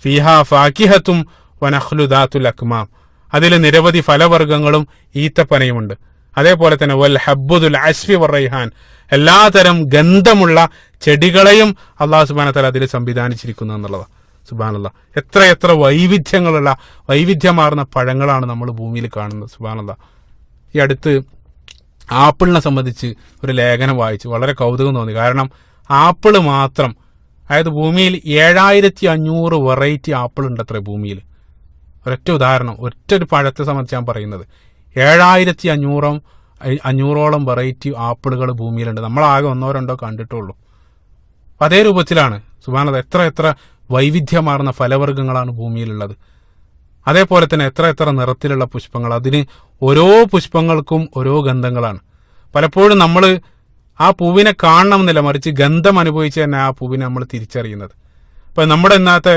ഫീഹാ ഫാക്കിഹത്തും വനഖ്ലു ദാത്തുൽ അക്മാം, അതിൽ നിരവധി ഫലവർഗ്ഗങ്ങളും ഈത്തപ്പനയുമുണ്ട്. അതേപോലെ തന്നെ വൽ ഹബ്ബുൽ അസ്ഫി വറൈഹാൻ, എല്ലാതരം ഗന്ധമുള്ള ചെടികളെയും അള്ളാഹു സുബ്ഹാനഹു വ തആല അതിൽ സംവിധാനിച്ചിരിക്കുന്നു എന്നുള്ളതാണ്. സുബ്ഹാനല്ലാഹ്, എത്ര വൈവിധ്യങ്ങളുള്ള വൈവിധ്യമാർന്ന പഴങ്ങളാണ് നമ്മൾ ഭൂമിയിൽ കാണുന്നത്. സുബ്ഹാനല്ലാഹ്. ഈ അടുത്ത് ആപ്പിളിനെ സംബന്ധിച്ച് ഒരു ലേഖനം വായിച്ചു, വളരെ കൗതുകം തോന്നി. കാരണം ആപ്പിള് മാത്രം, അതായത് ഭൂമിയിൽ 7500 വെറൈറ്റി ആപ്പിൾ ഉണ്ട് അത്ര ഭൂമിയിൽ. ഒരൊറ്റ ഉദാഹരണം, ഒറ്റൊരു പഴത്തെ സംബന്ധിച്ച് ഞാൻ പറയുന്നത്. 7500ഓളം വെറൈറ്റി ആപ്പിളുകൾ ഭൂമിയിലുണ്ട്. നമ്മളാകെ 1-2 കണ്ടിട്ടുള്ളൂ. അതേ രൂപത്തിലാണ് സുബ്ഹാനല്ലാഹ്, എത്ര വൈവിധ്യമാർന്ന ഫലവർഗ്ഗങ്ങളാണ് ഭൂമിയിലുള്ളത്. അതേപോലെ തന്നെ എത്ര നിറത്തിലുള്ള പുഷ്പങ്ങൾ, അതിന് ഓരോ പുഷ്പങ്ങൾക്കും ഓരോ ഗന്ധങ്ങളാണ്. പലപ്പോഴും നമ്മൾ ആ പൂവിനെ കാണണമെന്നില്ല, മറിച്ച് ഗന്ധം അനുഭവിച്ച് തന്നെ ആ പൂവിനെ നമ്മൾ തിരിച്ചറിയുന്നത്. ഇപ്പൊ നമ്മുടെ ഇന്നത്തെ